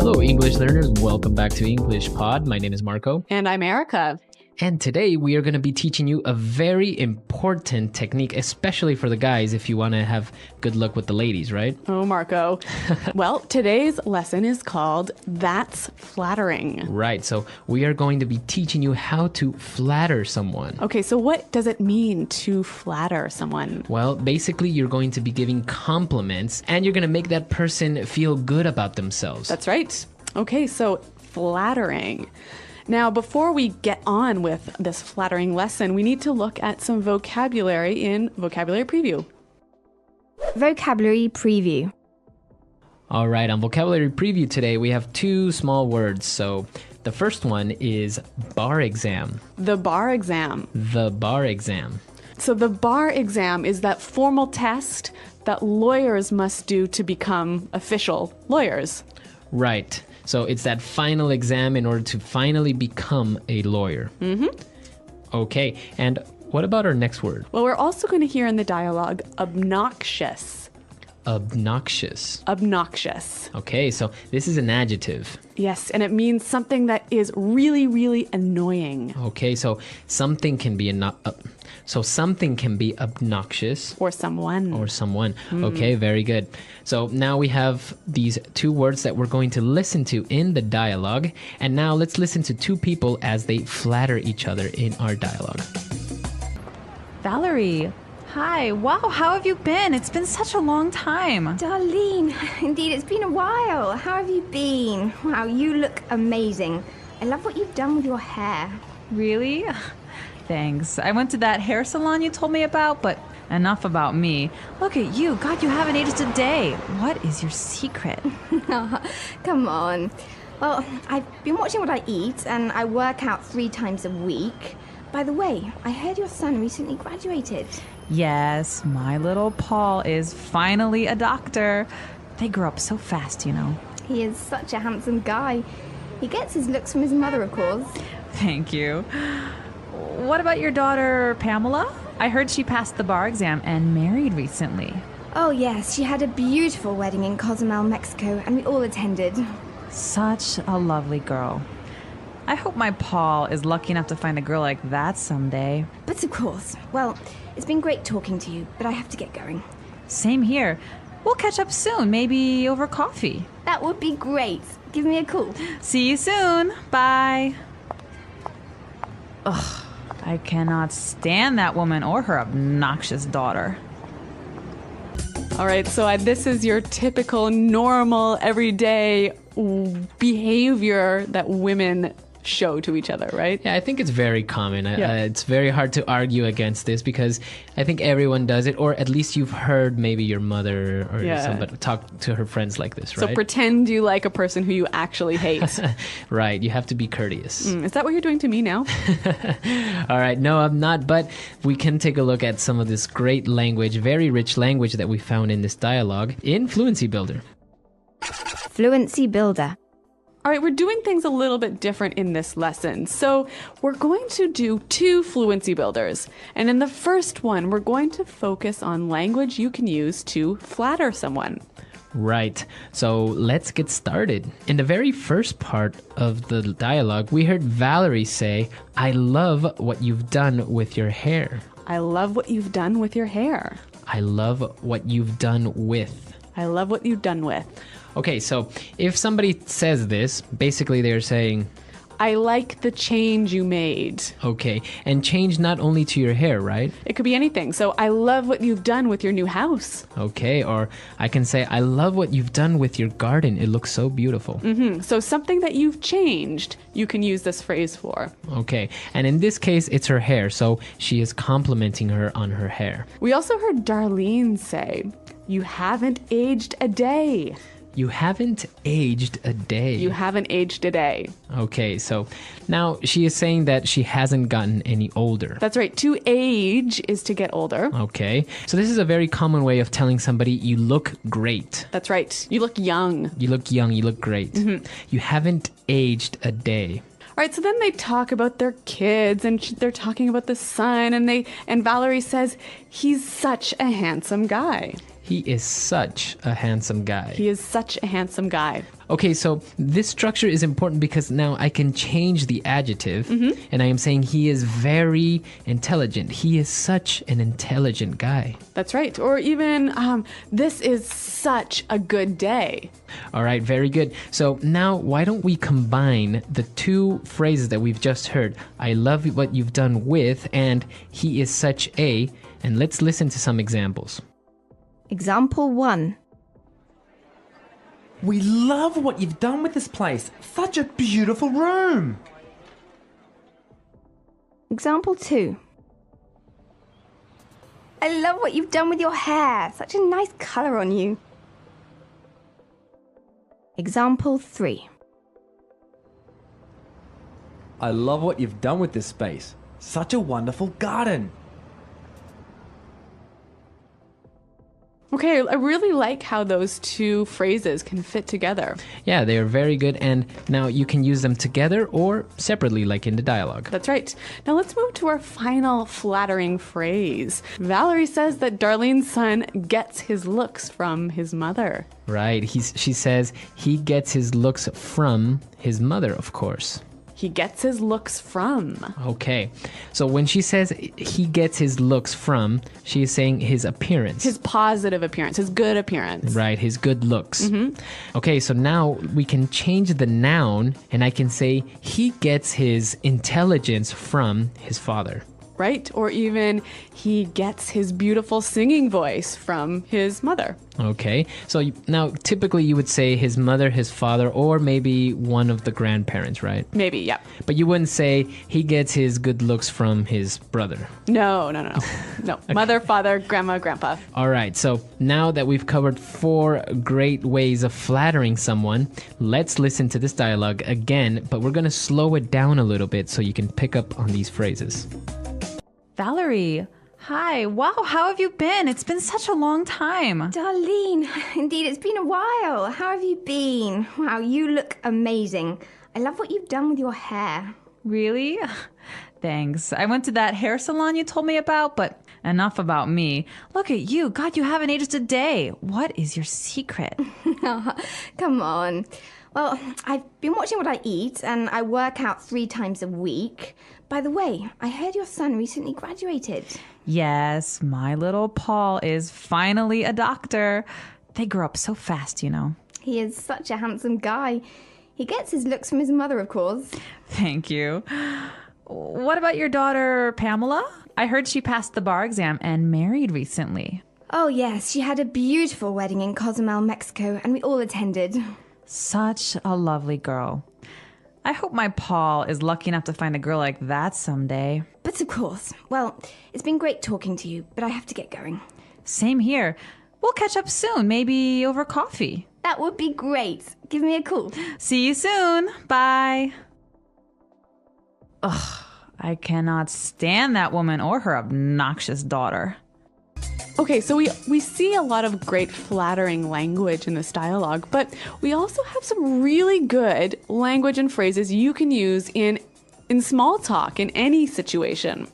Hello, English learners. Welcome back to English Pod. My name is Marco. And I'm Erica. And today we are going to be teaching you a very important technique, especially for the guys if you want to have good luck with the ladies, right? Oh, Marco. Well, today's lesson is called That's Flattering. Right. So we are going to be teaching you how to flatter someone. Okay, so what does it mean to flatter someone? Well, basically, you're going to be giving compliments and you're going to make that person feel good about themselves. That's right. Okay, so flattering. Now, before we get on with this flattering lesson, we need to look at some vocabulary in Vocabulary Preview. Vocabulary Preview. All right, on Vocabulary Preview today, we have two small words. So the first one is bar exam. The bar exam. The bar exam. So the bar exam is that formal test that lawyers must do to become official lawyers. Right. So it's that final exam in order to finally become a lawyer. Mm-hmm. Okay. And what about our next word? Well, we're also going to hear in the dialogue obnoxious. Obnoxious. Obnoxious. Okay, so this is an adjective. Yes, and it means something that is really, really annoying. Okay, so something can be something can be obnoxious. Or someone. Okay, very good. So now we have these two words that we're going to listen to in the dialogue. And now let's listen to two people as they flatter each other in our dialogue. Valerie, hi. Wow, how have you been? It's been such a long time. Darlene, indeed, it's been a while. How have you been? Wow, you look amazing. I love what you've done with your hair. Really? Thanks. I went to that hair salon you told me about, but enough about me. Look at you. God, you haven't aged a day. What is your secret? Come on. Well, I've been watching what I eat, and I work out 3 times a week. By the way, I heard your son recently graduated. Yes, my little Paul is finally a doctor. They grow up so fast, you know. He is such a handsome guy. He gets his looks from his mother, of course. Thank you. What about your daughter, Pamela? I heard she passed the bar exam and married recently. Oh, yes, she had a beautiful wedding in Cozumel, Mexico, and we all attended. Such a lovely girl. I hope my Paul is lucky enough to find a girl like that someday. But of course. Well, it's been great talking to you, but I have to get going. Same here. We'll catch up soon, maybe over coffee. That would be great. Give me a call. See you soon. Bye. Ugh, I cannot stand that woman or her obnoxious daughter. All right, so this is your typical, normal, everyday behavior that women show to each other, right? Yeah, I think it's very common. Yeah. It's very hard to argue against this because I think everyone does it, or at least you've heard maybe your mother or somebody talk to her friends like this, right? So pretend you like a person who you actually hate. Right, you have to be courteous. Is that what you're doing to me now? All right, no, I'm not, but we can take a look at some of this great language, very rich language that we found in this dialogue in Fluency Builder. Fluency Builder. All right, we're doing things a little bit different in this lesson. So we're going to do 2 fluency builders. And in the first one, we're going to focus on language you can use to flatter someone. Right. So let's get started. In the very first part of the dialogue, we heard Valerie say, "I love what you've done with your hair." I love what you've done with your hair. I love what you've done with. I love what you've done with. Okay, so if somebody says this, basically they're saying, I like the change you made. okay, and change not only to your hair, right? It could be anything. So I love what you've done with your new house. Okay, or I can say, I love what you've done with your garden. It looks so beautiful. So something that you've changed, you can use this phrase for. Okay, and in this case, it's her hair, so she is complimenting her on her hair. We also heard Darlene say, you haven't aged a day. You haven't aged a day. You haven't aged a day. Okay, so now she is saying that she hasn't gotten any older. That's right. To age is to get older. Okay, so this is a very common way of telling somebody you look great. That's right. You look young. You look young, you look great. You haven't aged a day. All right, so then they talk about their kids, and they're talking about the son, and Valerie says, he's such a handsome guy. He is such a handsome guy. He is such a handsome guy. Okay, so this structure is important because now I can change the adjective and I am saying he is very intelligent. He is such an intelligent guy. That's right. Or even, this is such a good day. All right, very good. So now why don't we combine the two phrases that we've just heard? I love what you've done with and he is such a, and let's listen to some examples. Example 1. We love what you've done with this place. Such a beautiful room. Example 2. I love what you've done with your hair. Such a nice colour on you. Example 3. I love what you've done with this space. Such a wonderful garden. Okay, I really like how those two phrases can fit together. Yeah, they are very good, and now you can use them together or separately, like in the dialogue. That's right. Now let's move to our final flattering phrase. Valerie says that Darlene's son gets his looks from his mother. Right, she says he gets his looks from his mother, of course. He gets his looks from. Okay, so when she says he gets his looks from, she is saying his appearance. His positive appearance, his good appearance. Right, his good looks. Okay, so now we can change the noun and I can say he gets his intelligence from his father. Right? Or even he gets his beautiful singing voice from his mother. Okay, so now typically you would say his mother, his father, or maybe one of the grandparents, right? Maybe, yeah. But you wouldn't say he gets his good looks from his brother. No. No. Mother, father, grandma, grandpa. All right, so now that we've covered 4 great ways of flattering someone, let's listen to this dialogue again, but we're going to slow it down a little bit so you can pick up on these phrases. Valerie, hi. Wow, how have you been? It's been such a long time. Darlene, indeed, it's been a while. How have you been? Wow, you look amazing. I love what you've done with your hair. Really? Thanks. I went to that hair salon you told me about, but enough about me. Look at you. God, you haven't aged a day. What is your secret? Come on. Well, I've been watching what I eat, and I work out 3 times a week. By the way, I heard your son recently graduated. Yes, my little Paul is finally a doctor. They grow up so fast, you know. He is such a handsome guy. He gets his looks from his mother, of course. Thank you. What about your daughter, Pamela? I heard she passed the bar exam and married recently. Oh, yes, she had a beautiful wedding in Cozumel, Mexico, and we all attended. Such a lovely girl. I hope my Paul is lucky enough to find a girl like that someday. But of course. Well, it's been great talking to you, but I have to get going. Same here. We'll catch up soon, maybe over coffee. That would be great. Give me a call. See you soon. Bye. Ugh, I cannot stand that woman or her obnoxious daughter. Okay, so we see a lot of great flattering language in this dialogue, but we also have some really good language and phrases you can use in small talk in any situation.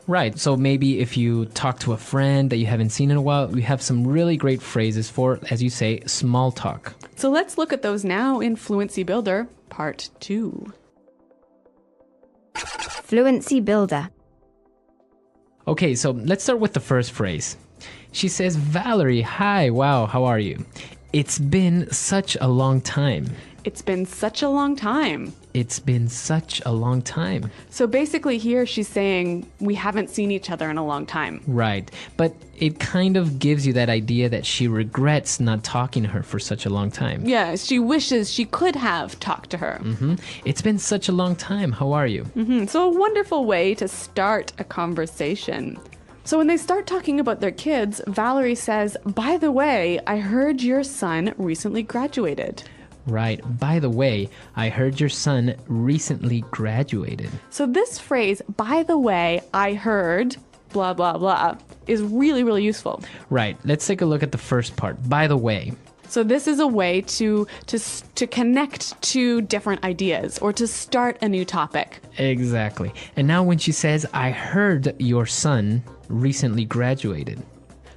Right, so maybe if you talk to a friend that you haven't seen in a while, we have some really great phrases for, as you say, small talk. So let's look at those now in Fluency Builder, Part 2. Fluency Builder. Okay, so let's start with the first phrase. She says, Valerie, hi, wow, how are you? It's been such a long time. It's been such a long time. It's been such a long time. So basically here she's saying we haven't seen each other in a long time. Right, but it kind of gives you that idea that she regrets not talking to her for such a long time. Yeah, she wishes she could have talked to her. It's been such a long time, how are you? So a wonderful way to start a conversation. So when they start talking about their kids, Valerie says, by the way, I heard your son recently graduated. Right. By the way, I heard your son recently graduated. So this phrase, by the way, I heard, blah, blah, blah, is really, really useful. Right. Let's take a look at the first part. By the way. So this is a way to connect two different ideas or to start a new topic. Exactly. And now when she says, I heard your son recently graduated.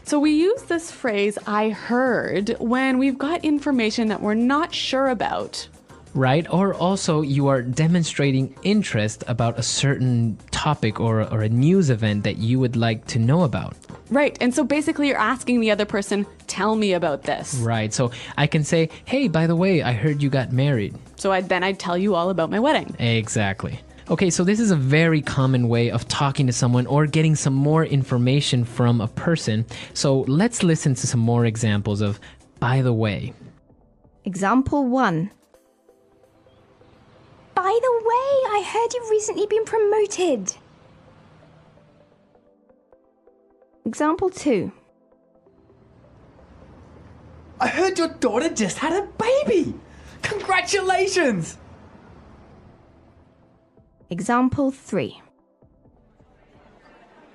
So we use this phrase, I heard, when we've got information that we're not sure about. Right? Or also you are demonstrating interest about a certain topic or a news event that you would like to know about. Right. And so basically you're asking the other person, tell me about this. Right. So I can say, hey, by the way, I heard you got married. So I'd tell you all about my wedding. Exactly. Okay, so this is a very common way of talking to someone or getting some more information from a person. So let's listen to some more examples of by the way. Example 1. By the way, I heard you've recently been promoted. Example 2. I heard your daughter just had a baby. Congratulations. Example 3.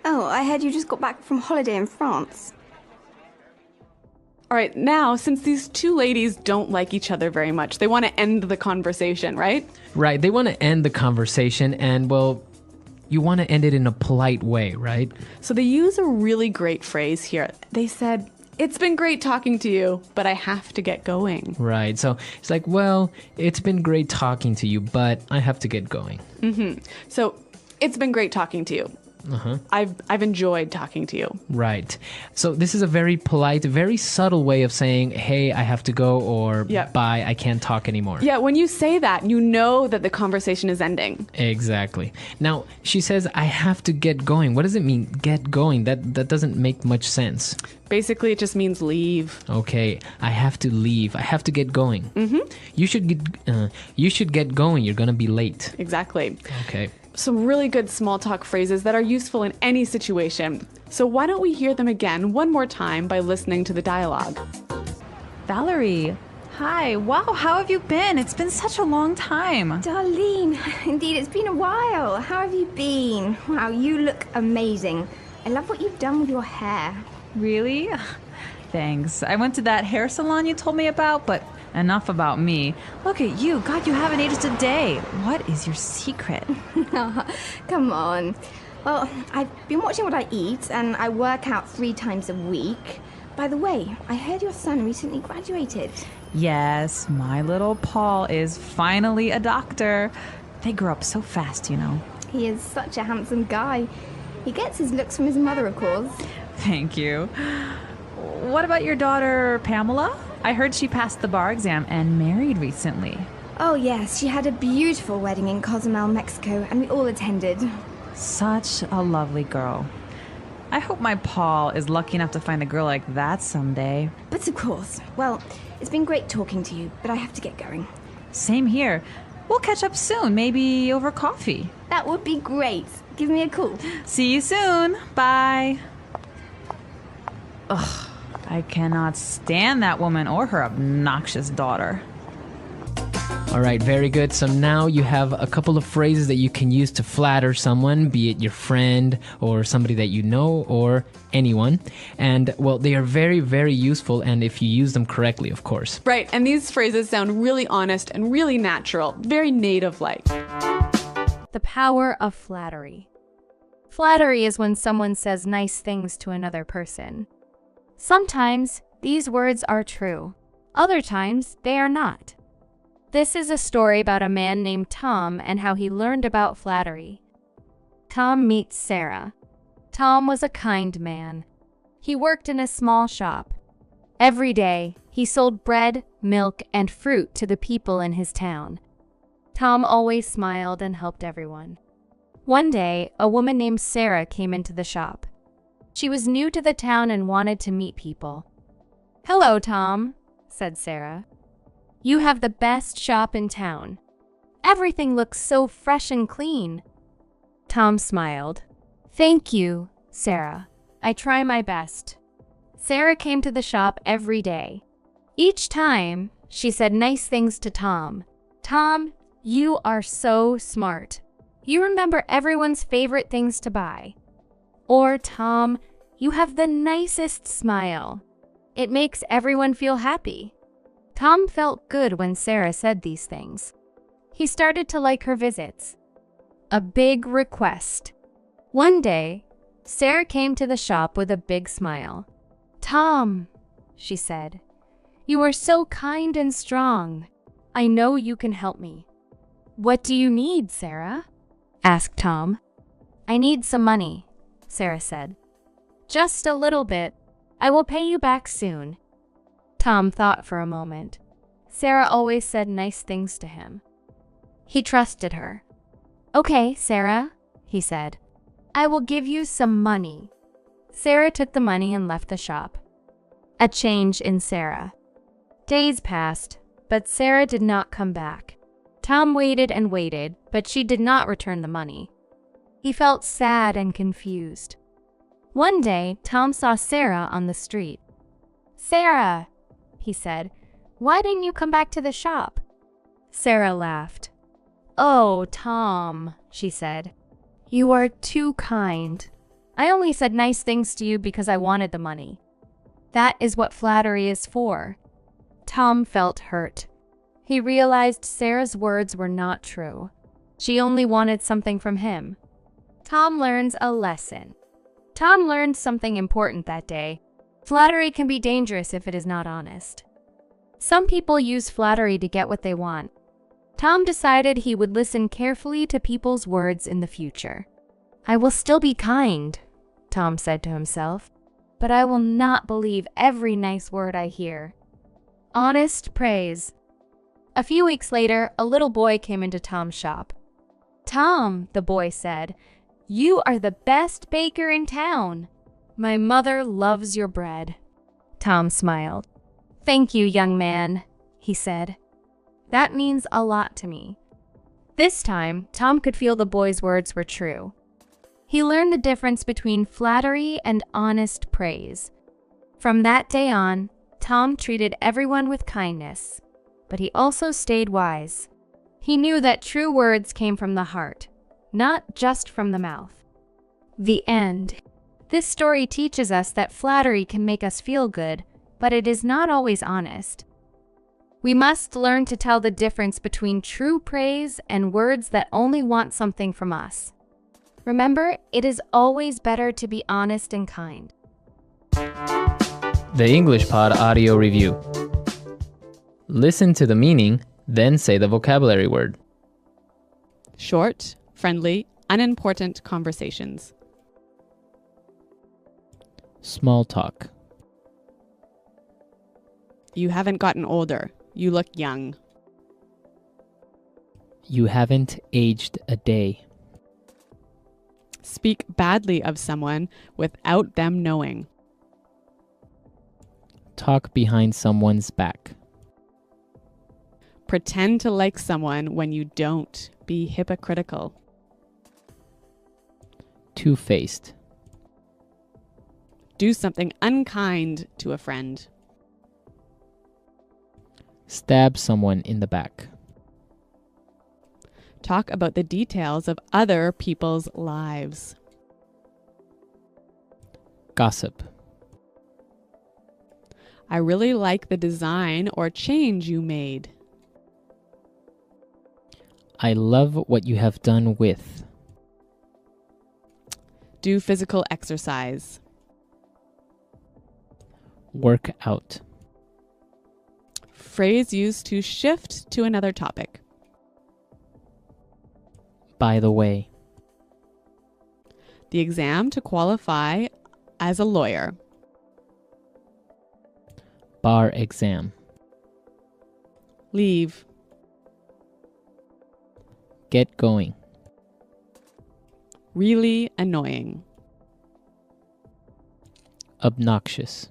Oh, I heard you just got back from holiday in France. All right, now, since these two ladies don't like each other very much, they want to end the conversation, right? Right, they want to end the conversation and, well, you want to end it in a polite way, right? So they use a really great phrase here. They said, it's been great talking to you, but I have to get going. Right, so it's like, well, it's been great talking to you, but I have to get going. So it's been great talking to you. I've enjoyed talking to you. Right. So this is a very polite, very subtle way of saying, hey, I have to go, or bye, I can't talk anymore. Yeah, when you say that, you know that the conversation is ending. Exactly. Now, she says, I have to get going. What does it mean, get going? That doesn't make much sense. Basically, it just means leave. Okay, I have to leave. I have to get going. You should get going. You're going to be late. Exactly. Okay. Some really good small talk phrases that are useful in any situation. So why don't we hear them again one more time by listening to the dialogue? Valerie, hi. Wow, how have you been? It's been such a long time. Darlene, indeed, it's been a while. How have you been? Wow, you look amazing. I love what you've done with your hair. Really? Thanks. I went to that hair salon you told me about, but enough about me. Look at you. God, you haven't aged a day. What is your secret? Come on. Well, I've been watching what I eat, and I work out 3 times a week. By the way, I heard your son recently graduated. Yes, my little Paul is finally a doctor. They grow up so fast, you know. He is such a handsome guy. He gets his looks from his mother, of course. Thank you. What about your daughter, Pamela? I heard she passed the bar exam and married recently. Oh, yes, she had a beautiful wedding in Cozumel, Mexico, and we all attended. Such a lovely girl. I hope my Paul is lucky enough to find a girl like that someday. But of course. Well, it's been great talking to you, but I have to get going. Same here. We'll catch up soon, maybe over coffee. That would be great. Give me a call. See you soon. Bye. Ugh, I cannot stand that woman or her obnoxious daughter. All right, very good. So now you have a couple of phrases that you can use to flatter someone, be it your friend or somebody that you know or anyone. And, well, they are very, very useful, and if you use them correctly, of course. Right, and these phrases sound really honest and really natural, very native-like. The power of flattery. Flattery is when someone says nice things to another person. Sometimes these words are true. Other times they are not. This is a story about a man named Tom and how he learned about flattery. Tom meets Sarah. Tom was a kind man. He worked in a small shop. Every day, he sold bread, milk, and fruit to the people in his town. Tom always smiled and helped everyone. One day, a woman named Sarah came into the shop. She was new to the town and wanted to meet people. "Hello, Tom," said Sarah. "You have the best shop in town. Everything looks so fresh and clean." Tom smiled. "Thank you, Sarah. I try my best." Sarah came to the shop every day. Each time, she said nice things to Tom. "Tom, you are so smart. You remember everyone's favorite things to buy." Or, "Tom, you have the nicest smile. It makes everyone feel happy." Tom felt good when Sarah said these things. He started to like her visits. A big request. One day, Sarah came to the shop with a big smile. Tom, she said, you are so kind and strong. I know you can help me. What do you need, Sarah? Asked Tom. I need some money, Sarah said. Just a little bit. I will pay you back soon. Tom thought for a moment. Sarah always said nice things to him. He trusted her. Okay, Sarah, he said. I will give you some money. Sarah took the money and left the shop. A change in Sarah. Days passed, but Sarah did not come back. Tom waited and waited, but she did not return the money. He felt sad and confused. One day, Tom saw Sarah on the street. Sarah, he said, why didn't you come back to the shop? Sarah laughed. Oh, Tom, she said, you are too kind. I only said nice things to you because I wanted the money. That is what flattery is for. Tom felt hurt. He realized Sarah's words were not true. She only wanted something from him. Tom learns a lesson. Tom learned something important that day. Flattery can be dangerous if it is not honest. Some people use flattery to get what they want. Tom decided he would listen carefully to people's words in the future. I will still be kind, Tom said to himself, but I will not believe every nice word I hear. Honest praise. A few weeks later, a little boy came into Tom's shop. Tom, the boy said, you are the best baker in town. My mother loves your bread. Tom smiled. Thank you, young man, he said. That means a lot to me. This time, Tom could feel the boy's words were true. He learned the difference between flattery and honest praise. From that day on, Tom treated everyone with kindness, but he also stayed wise. He knew that true words came from the heart, not just from the mouth. The end. This story teaches us that flattery can make us feel good, but it is not always honest. We must learn to tell the difference between true praise and words that only want something from us. Remember, it is always better to be honest and kind. The English Pod Audio Review. Listen to the meaning, then say the vocabulary word. Short, friendly, unimportant conversations. Small talk. You haven't gotten older. You look young. You haven't aged a day. Speak badly of someone without them knowing. Talk behind someone's back. Pretend to like someone when you don't. Be hypocritical. Two-faced. Do something unkind to a friend. Stab someone in the back. Talk about the details of other people's lives. Gossip. I really like the design or change you made. I love what you have done with. Do physical exercise. Work out. Phrase used to shift to another topic. By the way. The exam to qualify as a lawyer. Bar exam. Leave. Get going. Really annoying. Obnoxious.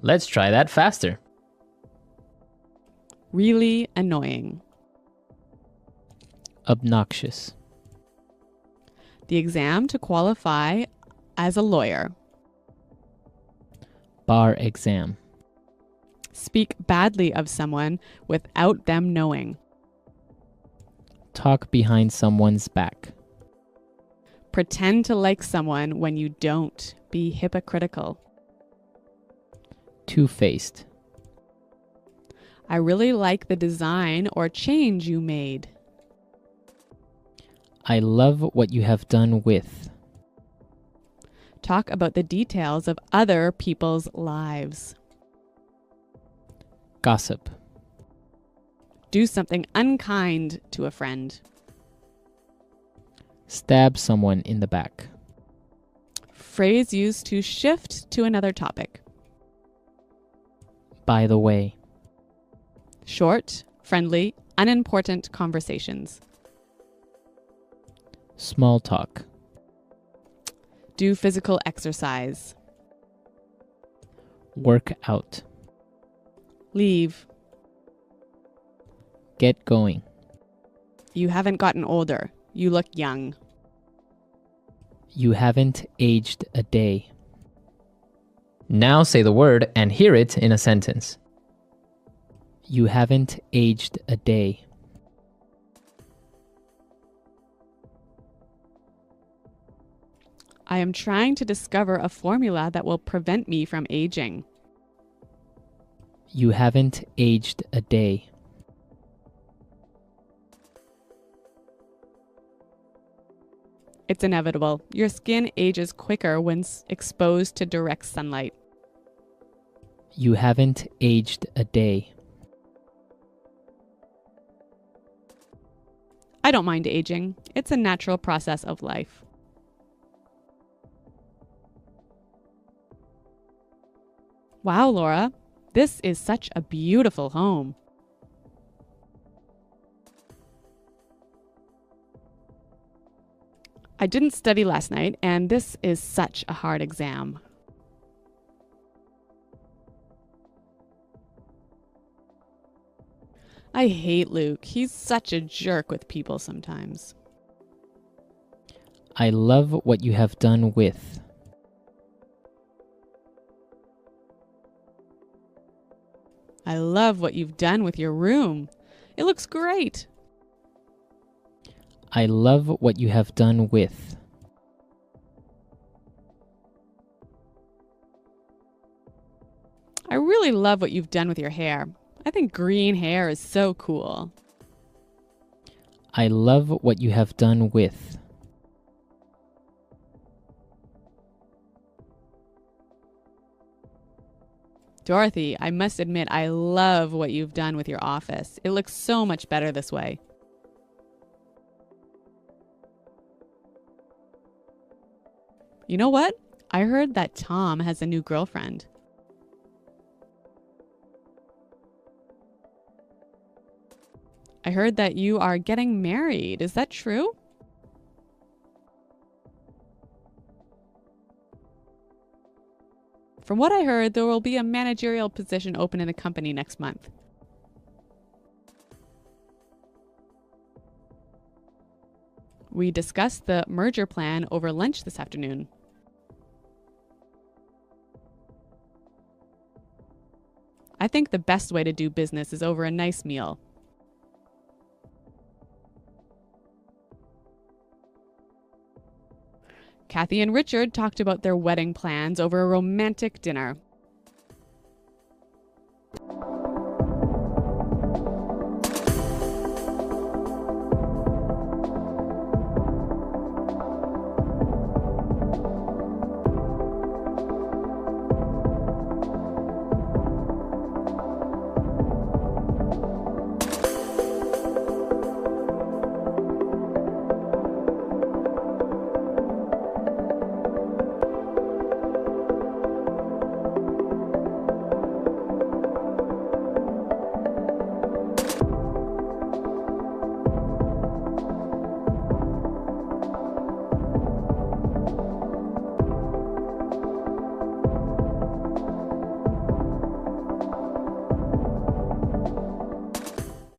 Let's try that faster. Really annoying. Obnoxious. The exam to qualify as a lawyer. Bar exam. Speak badly of someone without them knowing. Talk behind someone's back. Pretend to like someone when you don't. Be hypocritical. Two-faced. I really like the design or change you made. I love what you have done with. Talk about the details of other people's lives. Gossip. Do something unkind to a friend. Stab someone in the back. Phrase used to shift to another topic. By the way. Short, friendly, unimportant conversations. Small talk. Do physical exercise. Work out. Leave. Get going. You haven't gotten older. You look young. You haven't aged a day. Now say the word and hear it in a sentence. You haven't aged a day. I am trying to discover a formula that will prevent me from aging. You haven't aged a day. It's inevitable. Your skin ages quicker when exposed to direct sunlight. You haven't aged a day. I don't mind aging. It's a natural process of life. Wow, Laura, this is such a beautiful home. I didn't study last night, and this is such a hard exam. I hate Luke. He's such a jerk with people sometimes. I love what you have done with. I love what you've done with your room. It looks great. I love what you have done with. I really love what you've done with your hair. I think green hair is so cool. I love what you have done with. Dorothy, I must admit I love what you've done with your office. It looks so much better this way. You know what? I heard that Tom has a new girlfriend. I heard that you are getting married. Is that true? From what I heard, there will be a managerial position open in the company next month. We discussed the merger plan over lunch this afternoon. I think the best way to do business is over a nice meal. Kathy and Richard talked about their wedding plans over a romantic dinner.